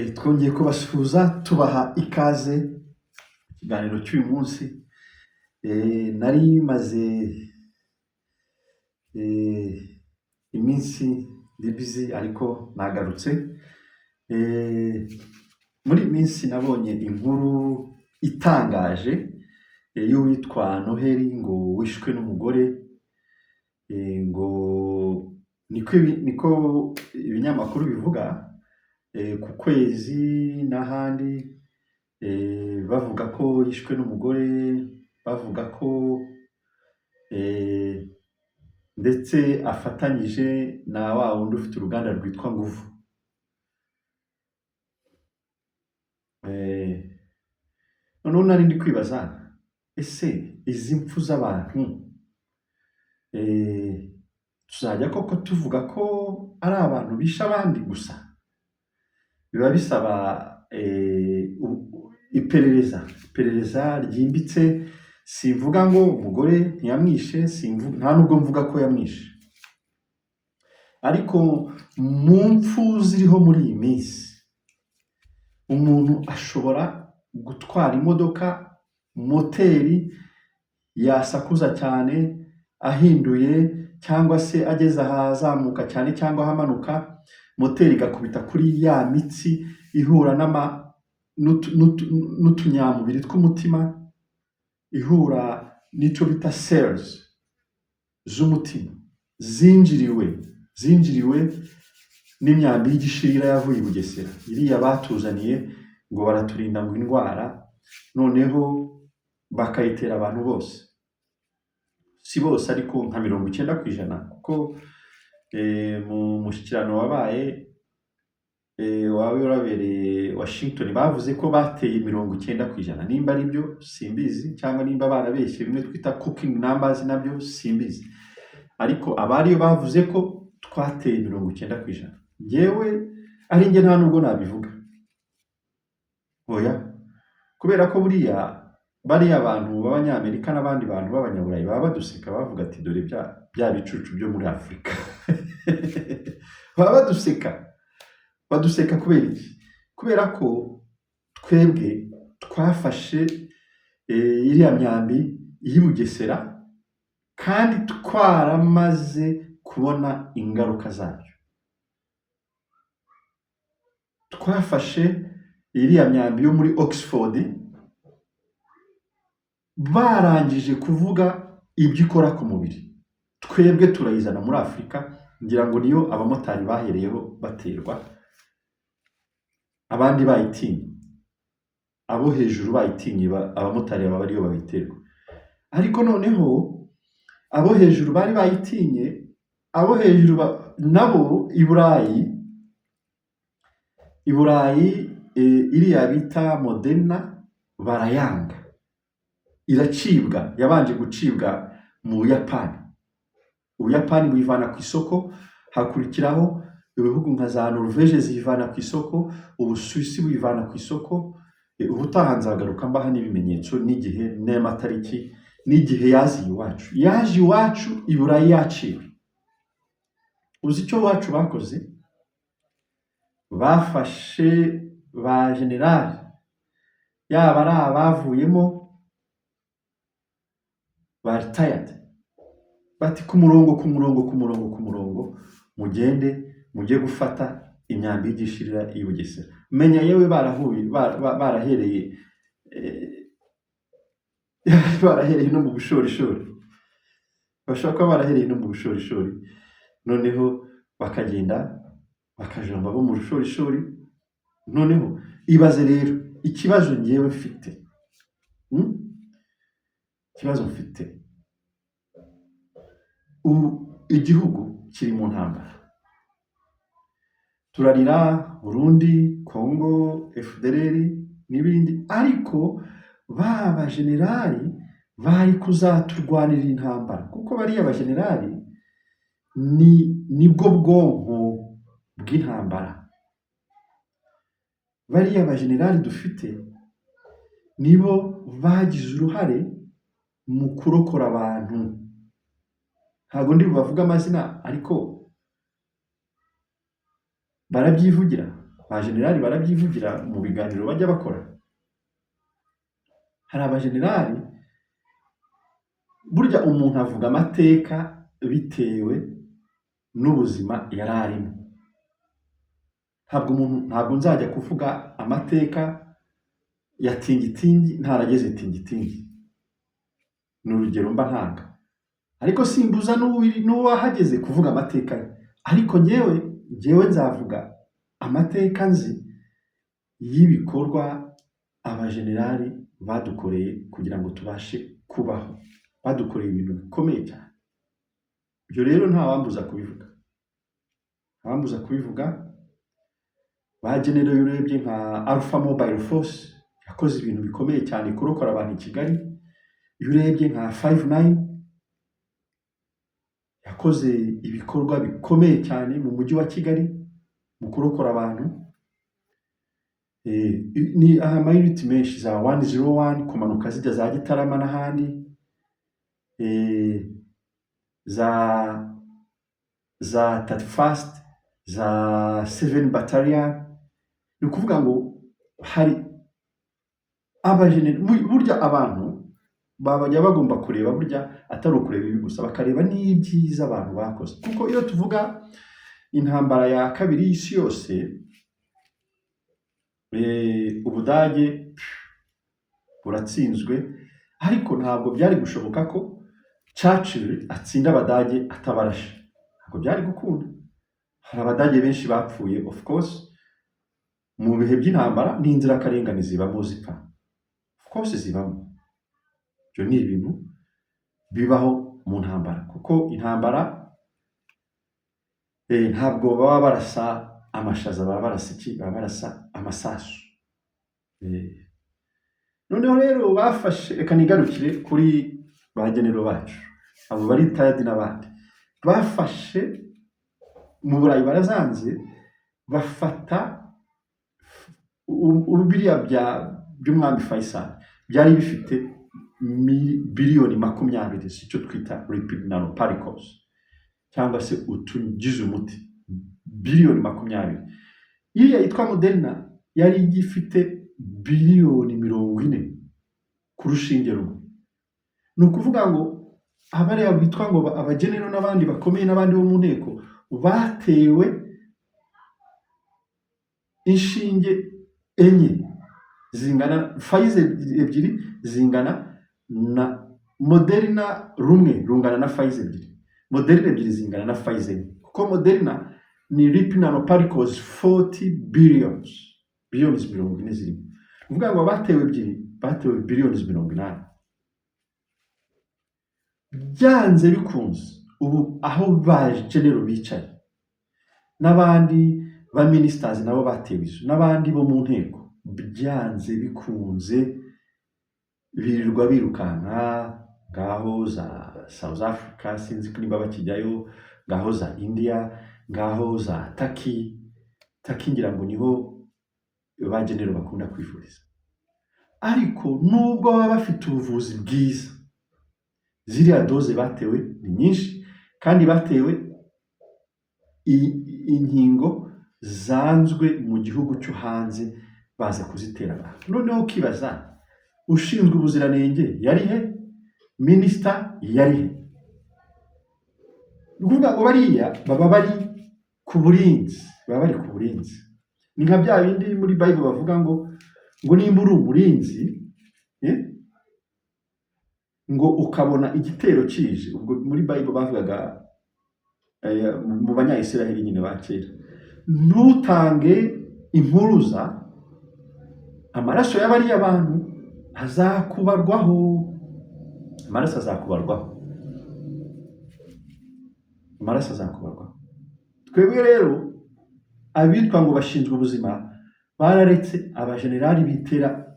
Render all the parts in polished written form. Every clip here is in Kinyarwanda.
twongeye kubasuhuza tubaha ikaze ikiganiro cy'uyu munsi. Nari maze iminsi ndi busy ariko nagarutse. Muri iyi minsi nabonye inkuru itangaje y'uwitwa Noheli ngo wishwe n'umugore, ngo niko ibinyamakuru bivuga, ku Kwezi n'ahandi, bavuga ko yishwe n'umugore, bavuga ko ndetse afatanyije na wa wundi ufite uruganda rwitwa Nguvu. Noneho nari ndi kwibaza, ese izi mpfu z'abantu tuzajya koko tuvuga ko ari abantu bishe abandi gusa? Biba bisaba iperereza ryimbitse. Simvuga ngo umugore ntiyamwishe, nta nubwo mvuga ko yamwishe, ariko mu mpfu ziriho muri iyi minsi umuntu ashobora gutwara imodoka, moteri yasakuza cyane ahinduye, cyangwa se ageze ahazamuka cyane cyangwa ahamanuka, moteri igakubita kuri ya mitsi ihura n'utunyamubiri tw'umutima, ihura n'icyo bita cells z'umutima, zinjiriwe n'imyambi y'igishirira yavuye i Bugesera, iriya batuzaniye ngo baraturinda ngo indwara, noneho bakayitera abantu bose. Si bose ariko nka 90%, kuko mu mushyikirano wabaye warabereye Washington bavuze ko bateye 90%. Nimba ari byo simbizi, cyangwa nimba barabeshye bimwe twita cooking numbers nabyo simbizi, ariko abariyo bavuze ko twateye 90%. Njyewe ari njye nta nubwo nabivuga, oya, kubera ko bariya abantu b'Abanyamerika n'abandi bantu b'Abanyaburayi baba baduseka, bavuga ati dore bya bicucu byo muri Afurika. Baba baduseka kubera iki? Kubera ko twebwe twafashe iriya myambi y'i Bugesera kandi twaramaze kubona ingaruka zayo. Twafashe iriya myambi yo muri Oxford, barangije kuvuga ibyo ikora ku mubiri, twebwe turayizana muri Afurika. Ngira ngo niyo abamotari bahereyeho baterwa, abandi bayitinye, abo hejuru bayitinye, abamotari baba ariyo babiterwa. Ariko noneho abo hejuru bari bayitinye, abo hejuru nabo i Burayi iriya bita Moderna barayanga, iracibwa, yabanje gucibwa mu Buyapani buyivana ku isoko, hakurikiraho ibihugu nka za Norvege ziyivana ku isoko, Ubusuwisi buyivana ku isoko. Ubutaha nzagaruka mbaha n'ibimenyetso n'igihe n'amatariki n'igihe yaje iwacu i Burayi yaciwe. Uzi icyo iwacu bakoze? Bafashe ba generali, yaba ari abavuyemo ba retired, bati ku murongo mugende mujye gufata imyambi y'igishirira i Bugesera. Menya yewe barahereye no mu bushorishori, bashobora kuba barahereye no mu bushorishori, noneho bakagenda bakajamba bo mu bushorishori. Noneho ibaze rero ikibazo ngewe mfite, igihugu kiri mu ntambara, turarira Burundi, Congo, FDLR n'ibindi, ariko baba generali bari kuzaturwanira intambara, kuko bariya abagenerali nibwo bwonko bw'intambara. Bariya abagenerali dufite nibo bagize uruhare mu kurokora abantu. Ntabwo ndi bubavuga amazina, ariko barabyivugira. ba generali barabyivugira mu biganiro bajya bakora. Hari abajenerali burya umuntu avuga amateka bitewe n'ubuzima yari arimo. Ntabwo nzajya kuvuga amateka ya tingitingi ntarageze tingitingi, ni urugero mba ntanga, ariko simbuza n'uwahageze kuvuga amateka ye. Ariko njyewe nzavuga amateka nzi y'ibikorwa abajenerali badukoreye kugira ngo tubashe kubaho, badukoreye ibintu bikomeye cyane. Ibyo rero ntawambuza kubivuga. Ba generali urebye nka Alpha Mobile Force yakoze ibintu bikomeye cyane kurokora abantu i Kigali. Iyo urebye nka 59 yakoze ibikorwa bikomeye cyane mu mujyi wa Kigali mu kurokora abantu. Ni amayuniti menshi za 101 kumanuka zijya za Gitarama n'ahandi, za 31st, za 7 Battalion. Ni ukuvuga ngo hari burya abantu bajya bagomba kureba, burya atari ukureba ibi gusa, bakareba n'ibyiza abantu bakoze. Kuko iyo tuvuga intambara ya kabiri y'isi yose, Ubudage buratsinzwe, ariko ntabwo byari gushoboka ko Churchill atsinda Abadage atabarashe. Ntabwo byari gukunda. Hari Abadage benshi bapfuye, of course, mu bihe by'intambara n'inzirakarengane zibamo zipfa, of course zibamo. Ibyo ni ibintu bibaho mu ntambara, kuko intambara ntabwo baba barasa amashaza, baba barasa iki? Baba barasa amasasu. Noneho rero bafashe, reka nigarukire kuri ba genero bacu, abo bari tayadi n'abandi. Bafashe mu Burayi barazanze, bafata biriya by'umwami Faisal byari bifite biliyoni 20 icyo twita lipid nanoparticles, cyangwa se utugize umuti, biliyoni 20. Iriya yitwa Moderna yari igifite biliyoni 40 ku rushinge rumwe. Ni ukuvuga ngo abariya bitwa ngo abagenero n'abandi bakomeye n'abandi bo mu nteko batewe inshinge enye zingana, Pfizer ebyiri zingana na Moderna rumwe rungana na Pfizer ebyiri, Moderna ebyiri zingana na Pfizer. Kuko Moderna ni lipid nanoparticles 40 billions, billions 40 zirimo. Uvuga ngo batewe ebyiri, batewe billions 80. Byanze bikunze ubu aho baje genero bicaye n'abandi ba ministers nabo batewe izo, n'abandi bo mu nteko, byanze bikunze birirwa birukanka ngaho za South Africa, sinzi ko niba bakijyayo, ngaho za India, ngaho za Turkey ngira ngo niho ba genero bakunda kwifuriza. Ariko nubwo baba bafite ubuvuzi bwiza, ziriya doze batewe ni nyinshi, kandi batewe inkingo zanzwe mu gihugu cyo hanze baza kuzitera abantu. Noneho ukibaza, ushinzwe ubuziranenge yari he? Minisita yari he? Ni ukuvuga ngo bariya baba bari ku burinzi, ni nka bya bindi muri Bible bavuga ngo nimba uri umurinzi ngo ukabona igitero kije. Ubwo muri Bible bavugaga mu banyayisiraheli nyine ba kera, ntutange impuruza, amaraso y'abariya bantu azakubarwaho, amaraso azakubarwaho. Twebwe rero abitwa ngo bashinzwe ubuzima bararetse abajenerali bitera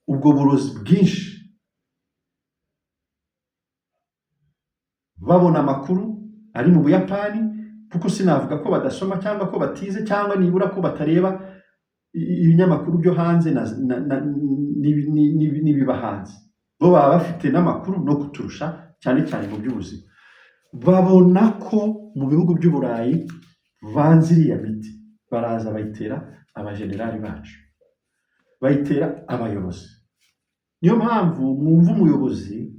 ubwo burozi bwinshi, babona amakuru ari mu Buyapani, kuko sinavuga ko badasoma cyangwa ko batize cyangwa nibura ko batareba ibinyamakuru byo hanze n'ibiba hanze. Bo baba bafite n'amakuru no kuturusha, cyane cyane mu by'ubuzima. Babona ko mu bihugu by'Uburayi banze iriya miti, baraza bayitera abajenerali bacu, bayitera abayobozi. Niyo mpamvu mwumva umuyobozi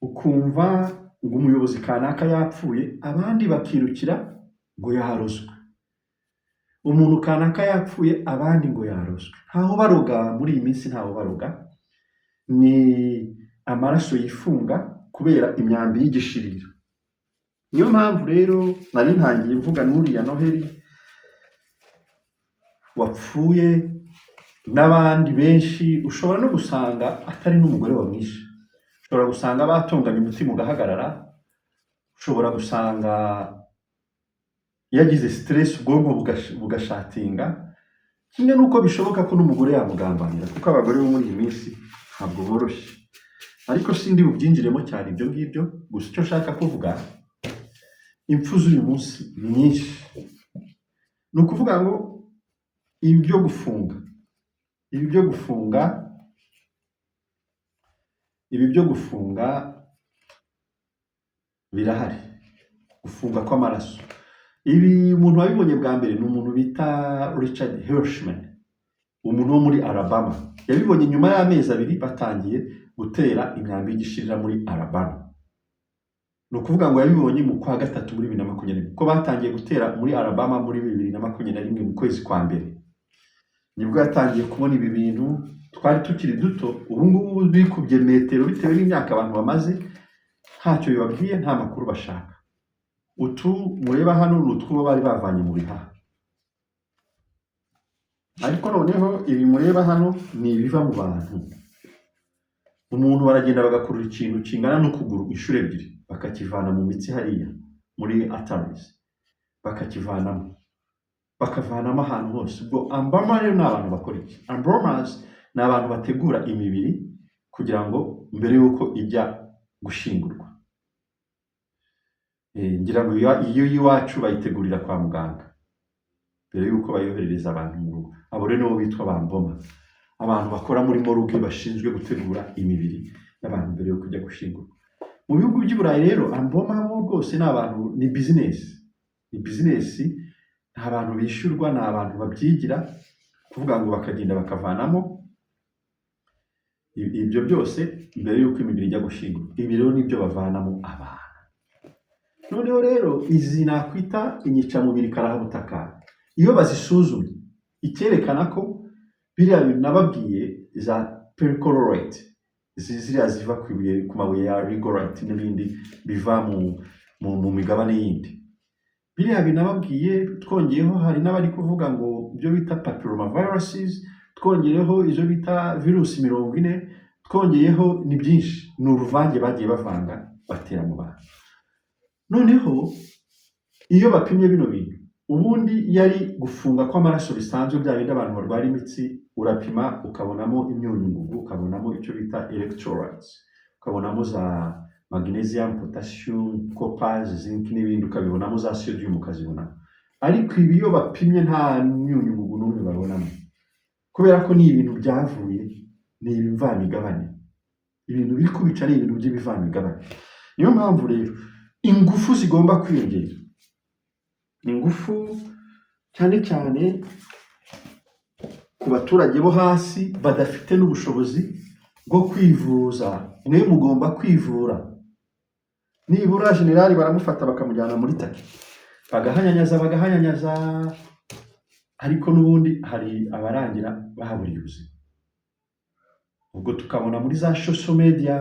ukumva ngo umuyobozi kanaka yapfuye, abandi bakirukira ngo yarozwe. Umuntu kanaka yapfuye, abandi ngo yarozwe. Ntaho baroga muri iyi minsi, ntaho baroga, ni amaraso yifunga kubera imyambi y'igishirira. Niyo mpamvu rero nari ntangiye mvuga n'uriya Noheli wapfuye, n'abandi benshi ushobora no gusanga atari n'umugore wamwishe, ushobora gusanga batonganye umutima ugahagarara, ushobora gusanga yagize stress ubwonko bugashatinga, kimwe nuko bishoboka ko n'umugore yamugambanira, kuko abagore bo muri iyi minsi ntabwo boroshye. Ariko sindi bubyinjiremo cyane ibyo ngibyo, gusa icyo nshaka kuvuga, impfu z'uyu munsi ni nyinshi. Ni ukuvuga ngo ibi byo gufunga birahari, gufunga kw'amaraso. Ibi umuntu wabibonye bwa mbere ni umuntu bita Richard Hirschman, umuntu wo muri Alabama. Yabibonye nyuma y'amezi 2 batangiye gutera imyambi y'igishirira muri Alabama. Ni ukuvuga ngo yabibonye mu kwa gatatu muri 2020, ko batangiye gutera muri Alabama muri 2021 mu kwezi kwa mbere. Nibwo yatangiye kubona ibi bintu. Twari tukiri duto, ubu ngubu bikubye metero bitewe n'imyaka abantu bamaze, ntacyo bibabwiye, nta makuru bashaka. Utu mureba hano ni utwo bari bavanye mu bihaha, ariko noneho ibi mureba hano ni ibiva mu bantu. Umuntu baragenda bagakurura ikintu kingana n'ukuguru inshuro 2, bakakivana mu mitsi hariya muri arteries, bakavanamo ahantu hose. Ubwo amboma rero ni abantu bakora iki? Ambomas ni abantu bategura imibiri kugira ngo mbere yuko ijya gushingurwa. Ngira ngo iyo iwacu bayitegurira kwa muganga mbere yuko bayoherereza abantu mu rugo. Abo rero nibo bitwa bamboma, abantu bakora muri morgue bashinzwe gutegura imibiri y'abantu mbere yo kujya gushingurwa. Mu bihugu by'i Burayi rero amboma bo rwose ni abantu, ni business, nta bantu bishyurwa, ni abantu babyigira, kuvuga ngo bakagenda bakavanamo ibyo byose mbere yuko imibiri ijya gushingurwa. Ibi rero nibyo bavanamo abantu. Noneho rero izi nakwita inyicamubiri karahabutaka, iyo bazisuzumye icyerekana ko biriya bintu nababwiye za perchlorate, ziriya ziva ku mabuye ya rigorite n'ibindi biva mu migabane yindi, biriya bintu nababwiye, twongeyeho hari n'abari kuvuga ngo ibyo bita papillomaviruses, twongeyeho izo bita virusi 40, twongeyeho ni byinshi, ni uruvange bagiye bavanga batera mu bantu. Noneho iyo bapimye bino bintu, ubundi yari gufunga kw'amaraso bisanzwe bya bindi abantu barwara imitsi, urapima ukabonamo imyunyungugu, ukabonamo icyo bita electrolytes, ukabonamo za magnesium, potassium, copper, zinc n'ibindi, ukabibonamo za sodium ukazibonamo. Ariko ibi iyo bapimye nta myunyungugu n'umwe babonamo, kubera ko ni ibintu byavuye, ni ibivamigabane, ibintu biri kubica ni ibintu by'ibivamigabane. Niyo mpamvu rero ingufu zigomba kwiyongera, ingufu cyane cyane ku baturage bo hasi badafite n'ubushobozi bwo kwivuza. Mwe mugomba kwivura. Nibura generali baramufata bakamujyana muri taki, bagahanyanyaza, ariko n'ubundi hari abarangira bahaburiye ubuzima. Ubwo tukabona muri za social media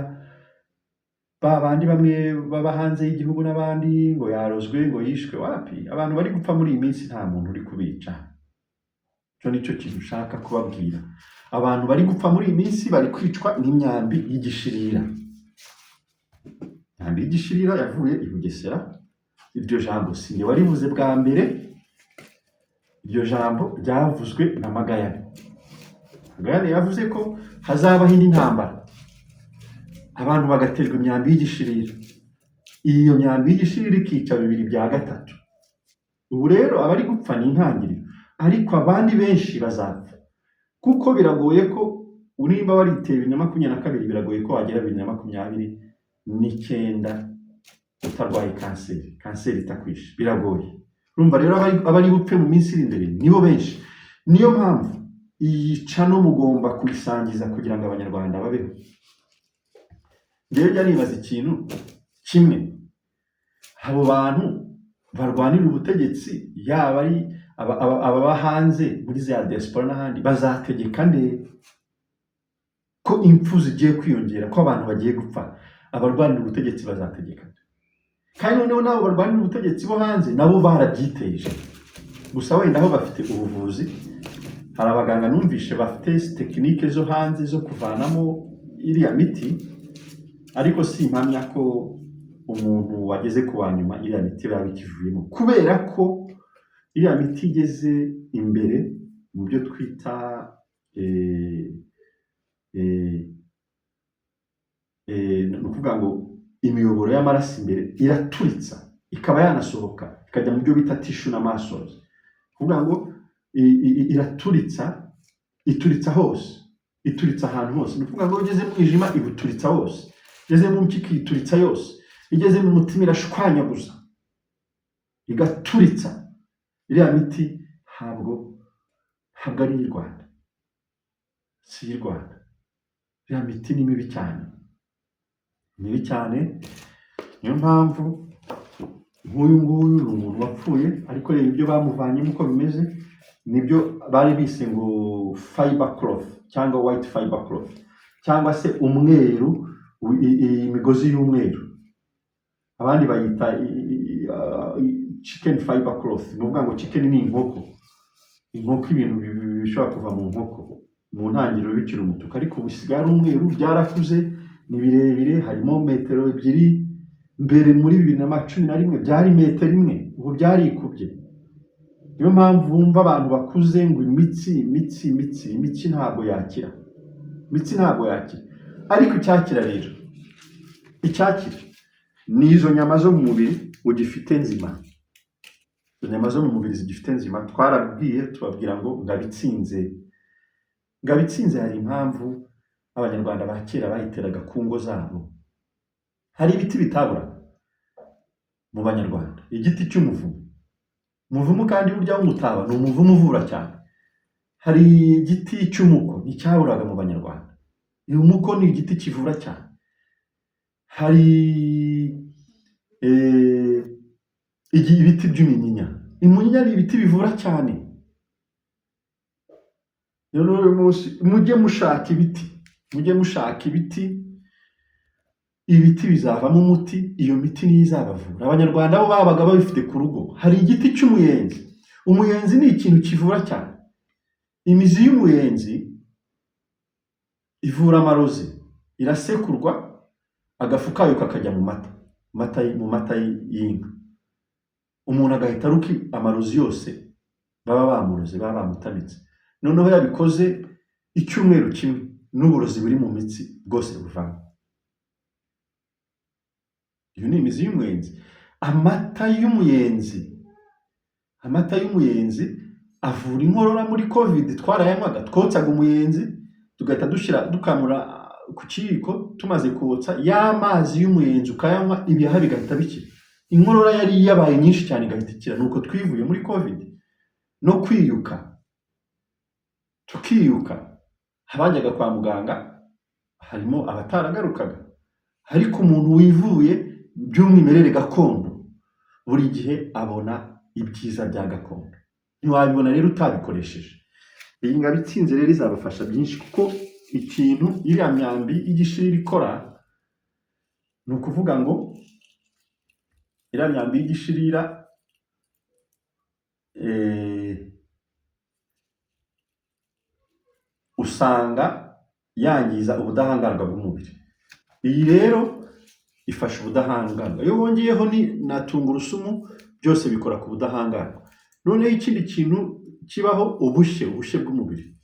babandi bamwe baba hanze y'igihugu n'abandi ngo yarozwe, ngo yishwe. Wapi, abantu bari gupfa muri iyi minsi nta muntu uri kubica. Cyo nicyo kintu ushaka kubabwira. Abantu bari gupfa muri iyi minsi bari kwicwa n'imyambi y'igishirira. Imyambi y'igishirira yavuye i Bugesera. Iryo jambo sinjye warivuze bwa mbere, iryo jambo ryavuzwe na Magayane. Magayane yavuze ko hazabaho indi ntambara, abantu bagaterwa imyambi y'igishirira. Iyo myambi y'igishirira ikica 2/3. Ubu rero abari gupfa ni intangiriro, ariko abandi benshi bazapfa, kuko biragoye ko nimba wariteye 2022, biragoye ko wagera 2029 utarwaye kanseri itakwishe, biragoye. Urumva rero abari gupfe mu minsi iri imbere nibo benshi. niyo mpamvu iyi cano mugomba kuyisangiza kugira ngo abanyarwanda babeho. Rero jya nibaza ikintu kimwe, abo bantu barwanira ubutegetsi yaba ari ababa hanze muri za diaspora n'ahandi bazategeka nde ko impfu zigiye kwiyongera, ko abantu bagiye gupfa? Abarwanira ubutegetsi bazategeka nde? Kandi noneho nabo barwanira ubutegetsi bo hanze nabo barabyiteje, gusa wenda aho bafite ubuvuzi, hari abaganga numvishe bafite tekinike zo hanze zo kuvanamo iriya miti, ariko si impamya ko umuntu wageze ku wa nyuma iriya miti biba bikivuyemo, kubera ko iriya miti igeze imbere mu byo twita ni ukuvuga ngo imiyoboro y'amaraso imbere iraturitsa, ikaba yanasohoka ikajya mu byo bita tishu na muscles. Kuvuga ngo iraturitsa, ituritsa hose, ituritsa ahantu hose. Ni ukuvuga ngo ugeze mu mwijima iguturitsa hose, igeze mu mpyiko ituritsa yose, igeze mu mutima irashwanyaguza igaturitsa. Iriya miti ntabwo ari iy'i Rwanda, si iy'i Rwanda. Iriya miti ni mibi cyane, mibi cyane. Niyo mpamvu nk'uyu nguyu ni umuntu wapfuye, ariko reba ibyo bamuvanyemo uko bimeze, nibyo bari bise ngo fiber cloth cyangwa white fiber cloth, cyangwa se umweru, imigozi y'umweru. Abandi bayita chicken fiber cloth. Ni ukuvuga ngo chicken ni inkoko, ibintu bishobora kuva mu nkoko mu ntangiriro bikiri umutuku, ariko ubu bisigaye ari umweru, byarakuze, ni birebire, harimo metero 2. Mbere muri 2011 byari metero 1, ubu byarikubye. Niyo mpamvu wumva abantu bakuze ngo imitsi ntabwo yakira, imitsi ntabwo yakira. Ariko icyakira rero, icyakira ni izo nyama zo mu mubiri ugifite nzima. Izo nyama zo mu mubiri zigifite nzima, twarabwiye tubabwira ngo ngabitsinze. Ngabitsinze hari impamvu abanyarwanda ba kera bayiteraga ku ngo zabo. Hari ibiti bitabura mu banyarwanda, igiti cy'umuvumu. Umuvumu kandi burya w'umutaba ni umuvumu uvura cyane. Hari igiti cy'umuko nticyaburaga mu banyarwanda, uyu muko ni igiti kivura cyane. Hari ibiti by'umunyinya. Umunyinya ni ibiti bivura cyane. Rero mujye mushaka ibiti, ibiti bizavamo umuti, iyo miti niyo izabavura. Abanyarwanda bo babaga babifite ku rugo. Hari igiti cy'umuyenzi. Umuyenzi ni ikintu kivura cyane. Imizi y'umuyenzi ivura amarozi, irasekurwa, agafu kayo kakajya mu mata y'inka. Umuntu agahita aruka amarozi yose baba bamuroze, baba bamutamitse. Noneho yabikoze icyumweru kimwe, n'uburozi buri mu mitsi bwose buvamo. Iyo ni imizi y'umuyenzi. Amata y'umuyenzi avura inkorora. Muri covid twarayanywaga, twotsaga umuyenzi tugahita dukamura ku kiyiko, tumaze kotsa y'amazi y'umuyenzi ukayanywa, ibihaha bigahita bikira. Inkorora yari yabaye nyinshi cyane igahita ikira. Nuko twivuye muri covid. No tukiyuka, abajyaga kwa muganga harimo abataragarukaga, ariko umuntu wivuye by'umwimerere gakondo buri gihe abona ibyiza bya gakondo. Ntiwabibona rero utabikoresheje. Iyi ngabitsinze rero izabafasha byinshi, kuko ikintu iriya myambi y'igishirira ikora, ni ukuvuga ngo iriya myambi y'igishirira usanga yangiza ubudahangarwa bw'umubiri. Iyi rero ifasha ubudahangarwa. Iyo wongeyeho na tungurusumu, byose bikora ku budahangarwa. Noneho ikindi kintu kibaho, ubushye bw'umubiri.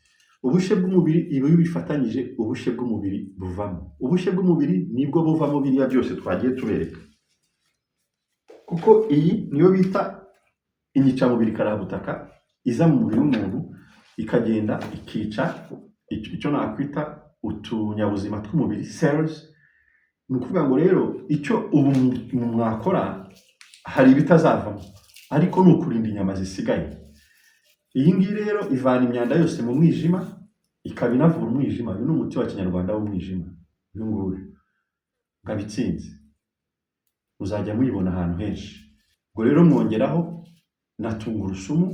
Ubushye bw'umubiri iyo bifatanyije, ubushye bw'umubiri buvamo. Ubushye bw'umubiri nibwo buvamo biriya byose twagiye tubereka. Kuko iyi niyo bita inyicamubiri karabutaka, iza mu mubiri w'umuntu ikagenda ikica icyo nakwita utunyabuzima tw'umubiri, cells. Ni ukuvuga ngo rero icyo ubu mwakora, hari ibitazavamo, ariko ni ukurinda inyama zisigaye. iyi ngiyi rero ivana imyanda yose mu mwijima, ikaba inavura umwijima. Uyu ni umuti wa kinyarwanda w'umwijima, uyu nguyu Ngabitsinze muzajya muyibona ahantu henshi. Ubwo rero mwongeraho na tungurusumu,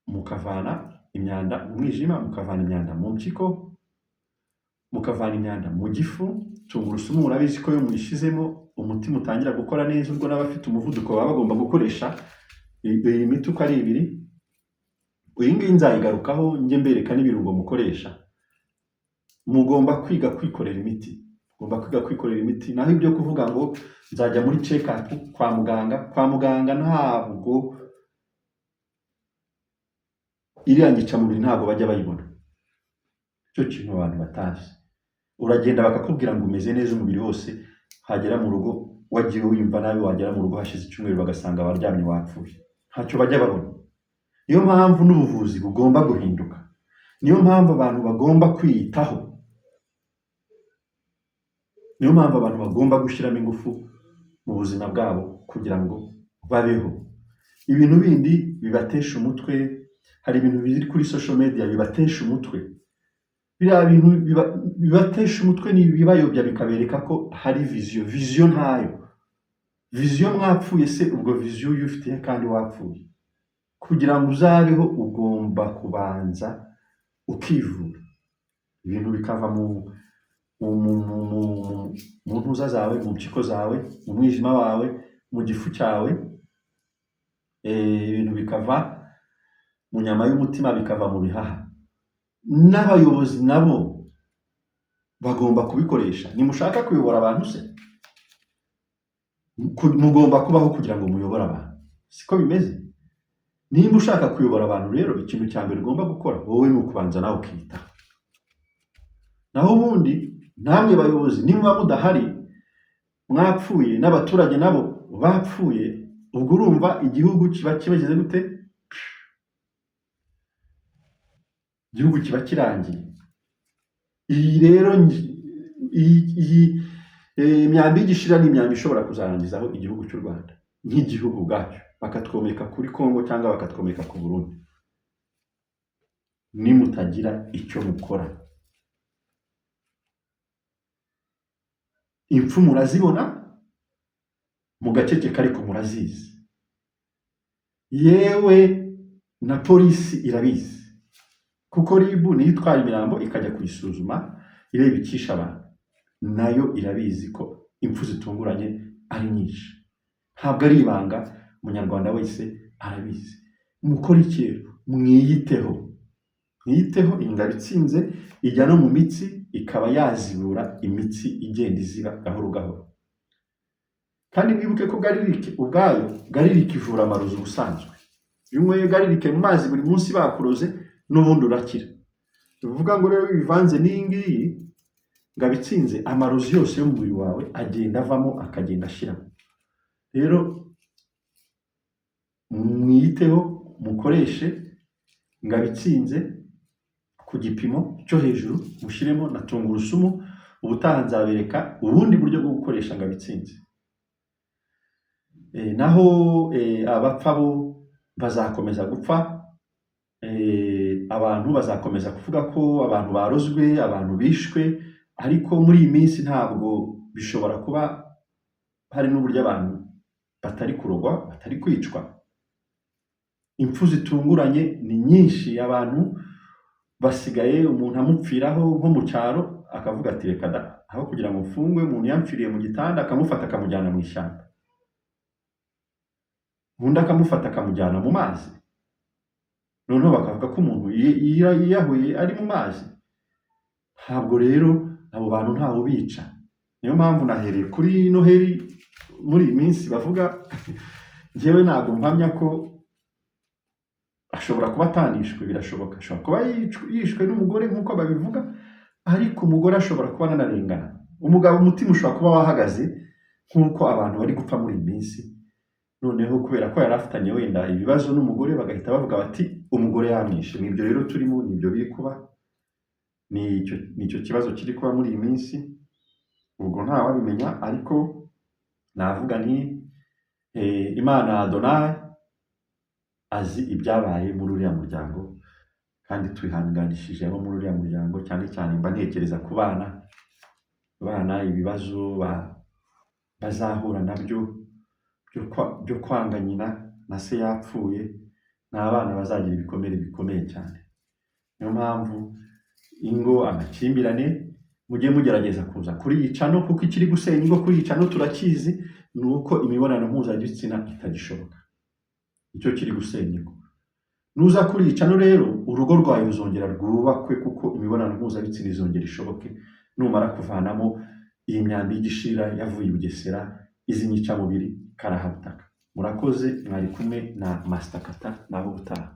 mukavana imyanda mu mwijima, mukavana imyanda mu mpyiko, mukavana imyanda mu gifu. Tungurusumu murabizi ko iyo muyishizemo umutima utangira gukora neza, ubwo n'abafite umuvuduko baba bagomba gukoresha iyi miti uko ari ibiri. Iyi ngiyi nzayigarukaho njye mbereka n'ibirungo mukoresha. Mugomba kwiga kwikorera imiti, naho ibyo kuvuga ngo nzajya muri check up kwa muganga ntabwo iriya ngica-mubiri ntabwo bajya bayibona. Cyo kintu abantu batazi, uragenda bakakubwira ngo umeze neza umubiri wose, hagera mu rugo wagiye wiyumva nabi, wagera mu rugo hashize icyumweru bagasanga waryamye wapfuye. Ntacyo bajya babona. Niyo mpamvu n'ubuvuzi bugomba guhinduka, niyo mpamvu abantu bagomba kwiyitaho, niyo mpamvu abantu bagomba gushyiramo ingufu mu buzima bwabo kugira ngo babeho. Ibintu bindi bibatesha umutwe, hari ibintu biri kuri social media bibatesha umutwe. Biriya bintu bibatesha umutwe ni ibibayobya bikabereka ko hari vision ntayo. Vision mwapfuye se, ubwo vision uyifitiye kandi wapfuye. Kugira ngo uzabeho ugomba kubanza ukivura. Ibintu bikava mu ntuza zawe, mu mpyiko zawe, mu mwijima wawe, mu gifu cyawe. Ibintu bikava mu nyama y'umutima, bikava mu bihaha. N'abayobozi nabo bagomba kubikoresha. Nimushaka kuyobora abantu se, mugomba kubaho kugira ngo muyobore abantu, siko bimeze? Nimba ushaka kuyobora abantu rero, ikintu cya mbere ugomba gukora wowe ni ukubanza nawe ukiyitaho. Naho ubundi namwe bayobozi niba mudahari, mwapfuye, n'abaturage nabo bapfuye, ubwo urumva igihugu kiba kibageze gute? Igihugu kiba kirangiye. Iyi rero imyambi y'igishira ni imyambi ishobora kuzarangizaho igihugu cy'u Rwanda nk'igihugu ubwacyo, bakatwomeka kuri Kongo cyangwa bakatwomeka ku Burundi, nimutagira icyo mukora. Impfu murazibona, mugaceceka ariko murazizi. Yewe na polisi irabizi, kuko RIB niyo itwara imirambo ikajya kuyisuzuma ireba icyisha abantu, nayo irabizi ko impfu zitunguranye ari nyinshi. Ntabwo ari ibanga, umunyarwanda wese arabizi. Mukora iki? Mwiyiteho. Ingabitsinze ijya no mu mitsi, ikaba yazibura imitsi igenda iziba gahoro gahoro. Kandi mwibuke ko garirike ubwayo, garirike ivura amarozi ubusanzwe. Iyo unyweye garirike mu mazi buri munsi bakuroze, n'ubundi urakira. Bivuga ngo rero bivanze n'iyi ngiyi Ngabitsinze, amarozi yose yo mu mubiri wawe agenda avamo, akagenda ashiramo. Rero mwiyiteho, mukoreshe Ngabitsinze ku gipimo cyo hejuru, mushyiremo na tungurusumu. Ubutaha nzabereka ubundi buryo bwo gukoresha Ngabitsinze. Naho abapfa bo bazakomeza gupfa. Abantu bazakomeza kuvuga ko abantu barozwe, abantu bishwe, ariko muri iyi minsi ntabwo bishobora kuba hari n'uburyo abantu batari kurogwa, batari kwicwa. Impfu zitunguranye ni nyinshi, abantu basigaye umuntu amupfiraho nko mu cyaro, akavuga ati reka da, aho kugira ngo mfungwe, umuntu yampfiriye mu gitanda, akamufata akamujyana mu ishyamba, ubundi akamufata akamujyana mu mazi. Noneho bakavuga ko umuntu yiyahuye ari mu mazi. Ntabwo rero abo bantu ntawe bica. Niyo mpamvu nahereye kuri Noheli muri iyi minsi bavuga, njyewe ntabwo mpamya ko ashobora kuba atanishwe, birashoboka. Ashobora kuba yishwe n'umugore nk'uko babivuga, ariko umugore ashobora kuba ananarengana. Umugabo umutima ushobora kuba wahagaze nk'uko abantu bari gupfa muri iyi minsi. Noneho kubera ko yari afitanye wenda ibibazo n'umugore, bagahita bavuga bati umugore yamwishe. Nibyo rero turimo, nibyo biri kuba, nicyo kibazo kiri kuba muri iyi minsi. Ubwo ntawabimenya, ariko navuga ni Imana Adonai azi ibyabaye muri uriya muryango kandi twihanganishije abo muri uriya muryango, cyane cyane mba ntekereza ku bana ibibazo bazahura nabyo byo kwanga nyina na se yapfuye. Ni abana bazagira ibikomere bikomeye cyane. Niyo mpamvu ingo, amakimbirane, mujye mugerageza kuza kuri iyi cano, kuko ikiri gusenya ingo kuri iyi cano turakizi, ni uko imibonano mpuzabitsina itagishoboka. Icyo kiri gusenya ingo. Nuza kuri iyi cano rero, urugo rwawe ruzongera rwubakwe, kuko imibonano mpuzabitsina izongera ishoboke, numara kuvanamo iyi myambi y'igishira yavuye i Bugesera, izi nyicamubiri karahabutaka. Murakoze, mwari kumwe na Master Kata, naho ubutaha.